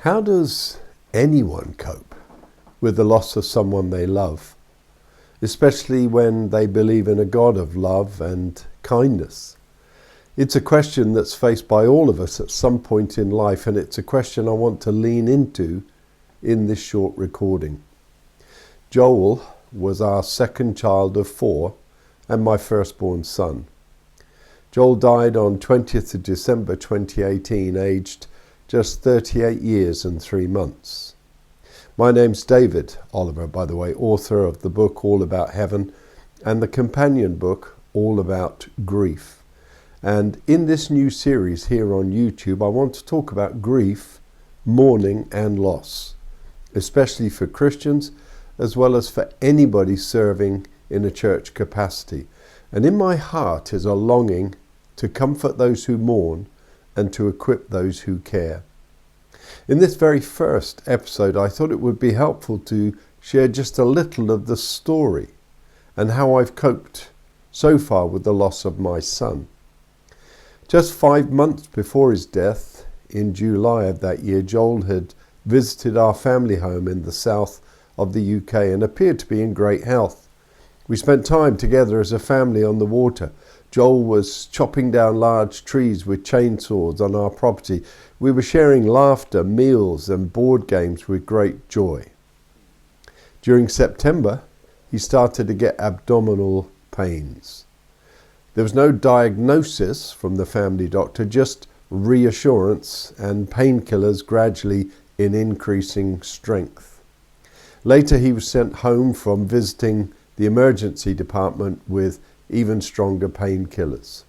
How does anyone cope with the loss of someone they love, especially when they believe in a God of love and kindness? It's a question that's faced by all of us at some point in life, and it's a question I want to lean into in this short recording. Joel was our second child of 4 and my firstborn son. Joel died on 20th of December 2018, aged just 38 years and 3 months. My name's David Oliver, by the way, author of the book All About Heaven and the companion book All About Grief. And in this new series here on YouTube, I want to talk about grief, mourning and loss, especially for Christians as well as for anybody serving in a church capacity. And in my heart is a longing to comfort those who mourn and to equip those who care. In this very first episode, I thought it would be helpful to share just a little of the story and how I've coped so far with the loss of my son. Just 5 months before his death, in July of that year, Joel had visited our family home in the south of the UK and appeared to be in great health. We spent time together as a family on the water. Joel was chopping down large trees with chainsaws on our property. We were sharing laughter, meals and board games with great joy. During September, he started to get abdominal pains. There was no diagnosis from the family doctor, just reassurance and painkillers gradually in increasing strength. Later, he was sent home from visiting the emergency department with even stronger painkillers.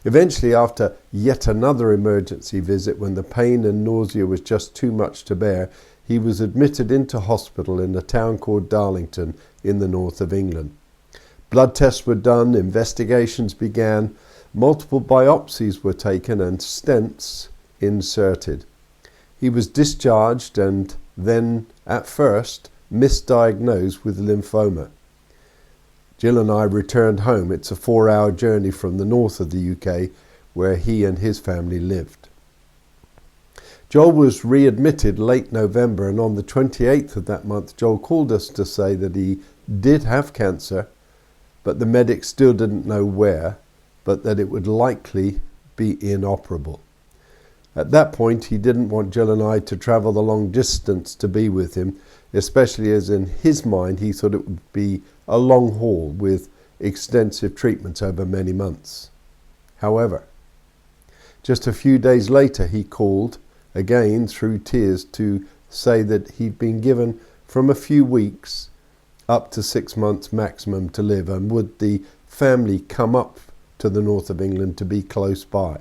Eventually, after yet another emergency visit when the pain and nausea was just too much to bear, he was admitted into hospital in a town called Darlington in the north of England. Blood tests were done, investigations began, multiple biopsies were taken and stents inserted. He was discharged and then, at first, misdiagnosed with lymphoma. Gill and I returned home. It's a 4-hour journey from the north of the UK where he and his family lived. Joel was readmitted late November, and on the 28th of that month, Joel called us to say that he did have cancer, but the medics still didn't know where, but that it would likely be inoperable. At that point, he didn't want Gill and I to travel the long distance to be with him, especially as in his mind he thought it would be a long haul with extensive treatments over many months. However, just a few days later he called, again through tears, to say that he'd been given from a few weeks up to 6 months maximum to live, and would the family come up to the north of England to be close by.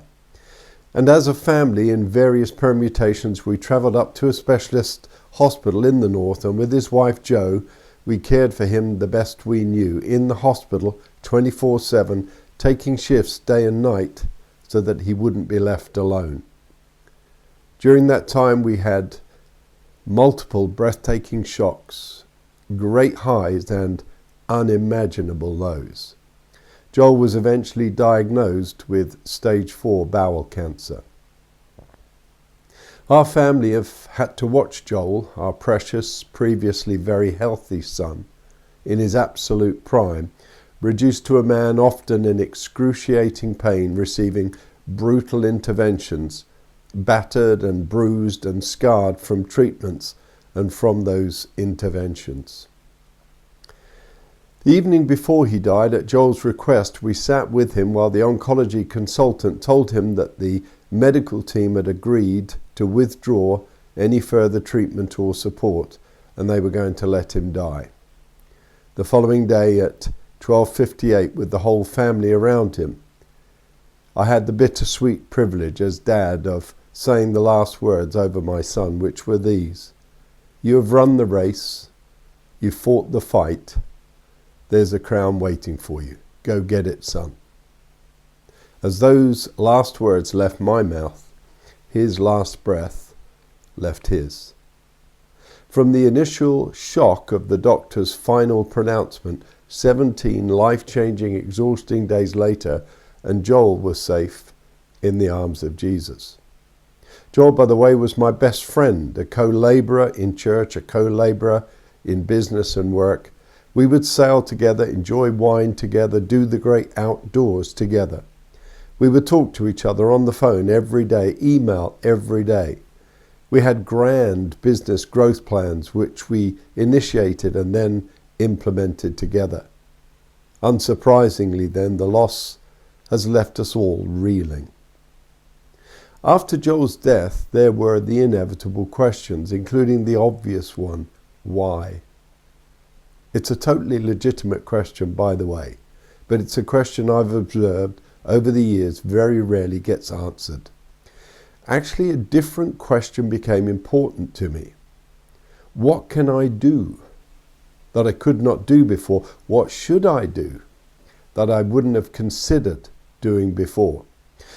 And as a family, in various permutations, we travelled up to a specialist hospital in the north, and with his wife Jo, we cared for him the best we knew, in the hospital 24/7, taking shifts day and night so that he wouldn't be left alone. During that time we had multiple breathtaking shocks, great highs and unimaginable lows. Joel was eventually diagnosed with stage 4 bowel cancer. Our family have had to watch Joel, our precious, previously very healthy son, in his absolute prime, reduced to a man often in excruciating pain, receiving brutal interventions, battered and bruised and scarred from treatments and from those interventions. The evening before he died, at Joel's request, we sat with him while the oncology consultant told him that the medical team had agreed to withdraw any further treatment or support, and they were going to let him die. The following day at 12:58, with the whole family around him, I had the bittersweet privilege as dad of saying the last words over my son, which were these: "You have run the race, you fought the fight, there's a crown waiting for you. Go get it, son." As those last words left my mouth, his last breath left his. From the initial shock of the doctor's final pronouncement, 17 life-changing, exhausting days later, and Joel was safe in the arms of Jesus. Joel, by the way, was my best friend, a co-labourer in church, a co-labourer in business and work. We would sail together, enjoy wine together, do the great outdoors together. We would talk to each other on the phone every day, email every day. We had grand business growth plans which we initiated and then implemented together. Unsurprisingly then, the loss has left us all reeling. After Joel's death, there were the inevitable questions, including the obvious one, why? It's a totally legitimate question, by the way, but it's a question I've observed over the years very rarely gets answered. Actually, a different question became important to me. What can I do that I could not do before? What should I do that I wouldn't have considered doing before?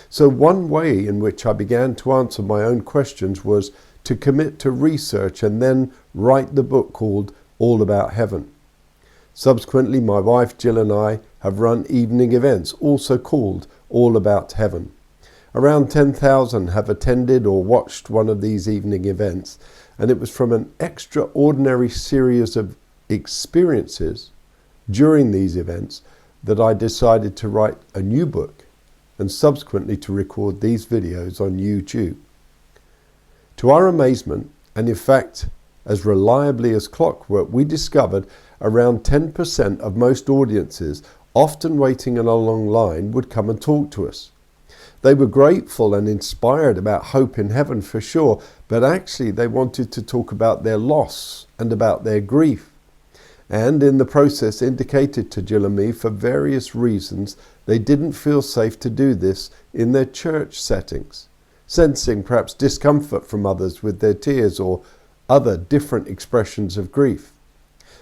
So one way in which I began to answer my own questions was to commit to research and then write the book called All About Heaven. Subsequently, my wife Gill and I have run evening events, also called All About Heaven. Around 10,000 have attended or watched one of these evening events, and it was from an extraordinary series of experiences during these events that I decided to write a new book and subsequently to record these videos on YouTube. To our amazement, and in fact as reliably as clockwork, we discovered around 10% of most audiences, often waiting in a long line, would come and talk to us. They were grateful and inspired about hope in heaven for sure, but actually they wanted to talk about their loss and about their grief. And in the process indicated to Gill and me, for various reasons, they didn't feel safe to do this in their church settings, sensing perhaps discomfort from others with their tears or other different expressions of grief.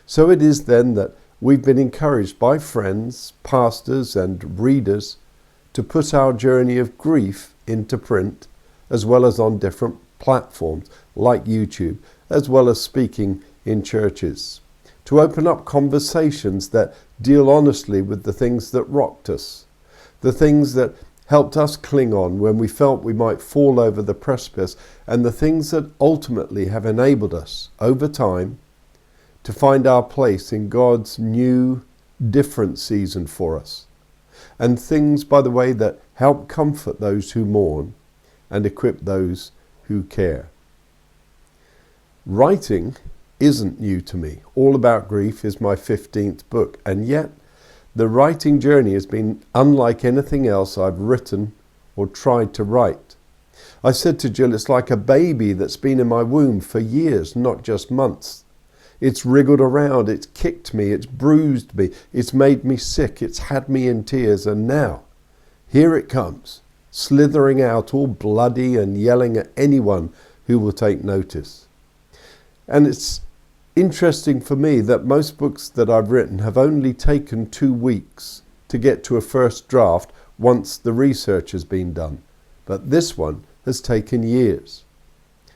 So it is then that we've been encouraged by friends, pastors and readers to put our journey of grief into print, as well as on different platforms like YouTube, as well as speaking in churches, to open up conversations that deal honestly with the things that rocked us, the things that helped us cling on when we felt we might fall over the precipice, and the things that ultimately have enabled us, over time, to find our place in God's new, different season for us. And things, by the way, that help comfort those who mourn and equip those who care. Writing isn't new to me. All About Grief is my 15th book, and yet the writing journey has been unlike anything else I've written or tried to write. I said to Gill, it's like a baby that's been in my womb for years, not just months. It's wriggled around, it's kicked me, it's bruised me, it's made me sick, it's had me in tears, and now, here it comes, slithering out all bloody and yelling at anyone who will take notice. And it's interesting for me that most books that I've written have only taken 2 weeks to get to a first draft once the research has been done. But this one has taken years.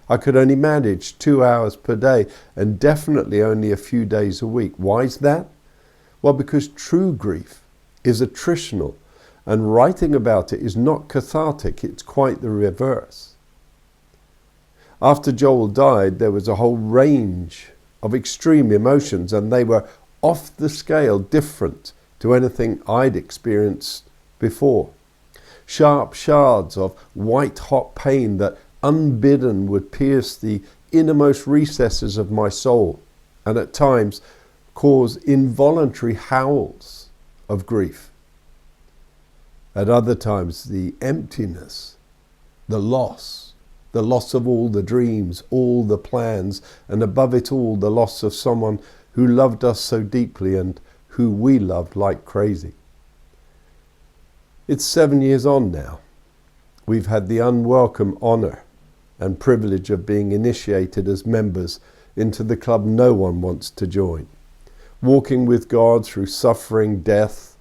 I could only manage 2 hours per day and definitely only a few days a week. Why is that? Well, because true grief is attritional, and writing about it is not cathartic, it's quite the reverse. After Joel died, there was a whole range of extreme emotions, and they were off the scale different to anything I'd experienced before. Sharp shards of white-hot pain that unbidden would pierce the innermost recesses of my soul, and at times cause involuntary howls of grief. At other times, the emptiness, the loss of all the dreams, all the plans, and above it all, the loss of someone who loved us so deeply and who we loved like crazy. It's 7 years on now. We've had the unwelcome honour and privilege of being initiated as members into the club no one wants to join, walking with God through suffering, death,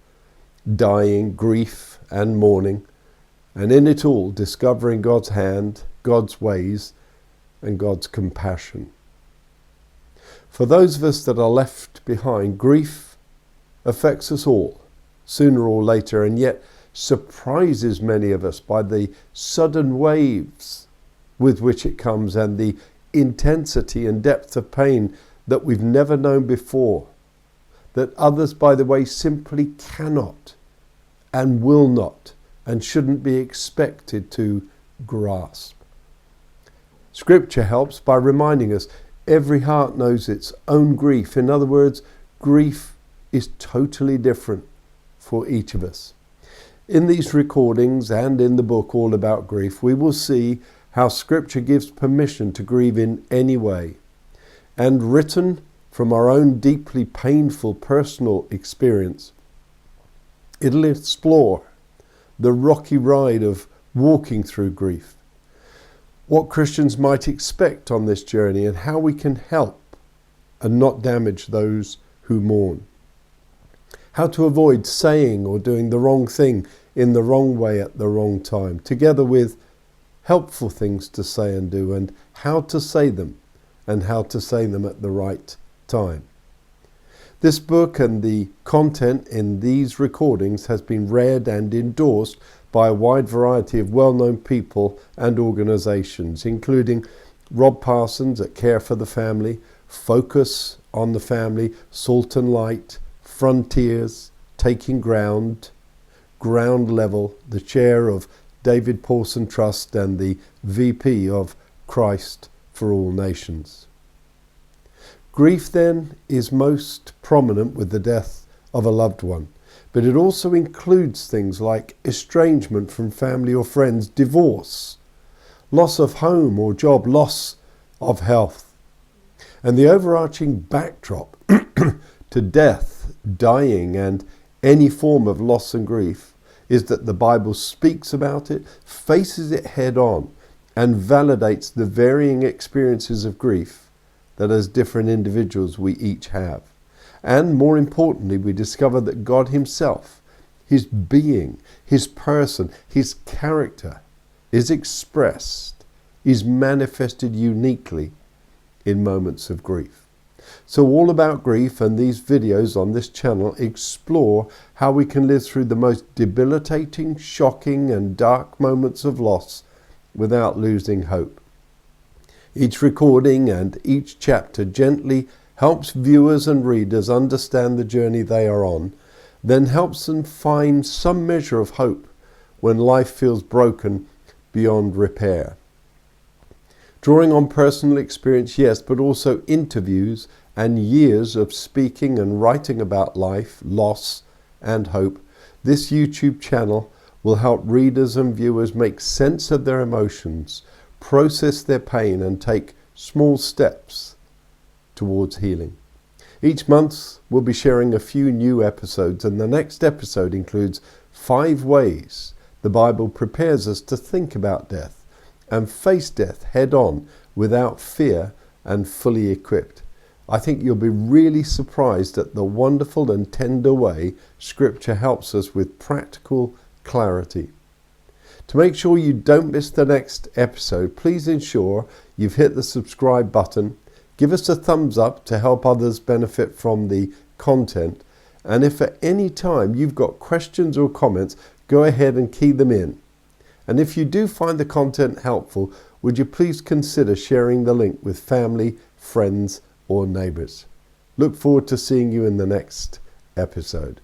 dying, grief and mourning, and in it all discovering God's hand, God's ways and God's compassion. For those of us that are left behind, grief affects us all, sooner or later, and yet surprises many of us by the sudden waves with which it comes and the intensity and depth of pain that we've never known before, that others, by the way, simply cannot and will not and shouldn't be expected to grasp. Scripture helps by reminding us every heart knows its own grief. In other words, grief is totally different for each of us. In these recordings and in the book All About Grief, we will see how Scripture gives permission to grieve in any way. And written from our own deeply painful personal experience, it'll explore the rocky ride of walking through grief, what Christians might expect on this journey, and how we can help and not damage those who mourn. How to avoid saying or doing the wrong thing in the wrong way at the wrong time, together with helpful things to say and do, and how to say them, and how to say them at the right time. This book and the content in these recordings has been read and endorsed by a wide variety of well-known people and organisations, including Rob Parsons at Care for the Family, Focus on the Family, Salt and Light, Frontiers, Taking Ground, Ground Level, the chair of David Pawson Trust and the VP of Christ for All Nations. Grief then is most prominent with the death of a loved one, but it also includes things like estrangement from family or friends, divorce, loss of home or job, loss of health. And the overarching backdrop to death, dying, and any form of loss and grief is that the Bible speaks about it, faces it head on, and validates the varying experiences of grief that as different individuals we each have. And more importantly, we discover that God himself, his being, his person, his character is expressed, is manifested uniquely in moments of grief. So All About Grief and these videos on this channel explore how we can live through the most debilitating, shocking and dark moments of loss without losing hope. Each recording and each chapter gently helps viewers and readers understand the journey they are on, then helps them find some measure of hope when life feels broken beyond repair. Drawing on personal experience, yes, but also interviews and years of speaking and writing about life, loss, and hope, this YouTube channel will help readers and viewers make sense of their emotions, process their pain, and take small steps towards healing. Each month we'll be sharing a few new episodes, and the next episode includes 5 ways the Bible prepares us to think about death and face death head on without fear and fully equipped. I think you'll be really surprised at the wonderful and tender way Scripture helps us with practical clarity. To make sure you don't miss the next episode, please ensure you've hit the subscribe button, give us a thumbs up to help others benefit from the content, and if at any time you've got questions or comments, go ahead and key them in. And if you do find the content helpful, would you please consider sharing the link with family, friends, or neighbours. Look forward to seeing you in the next episode.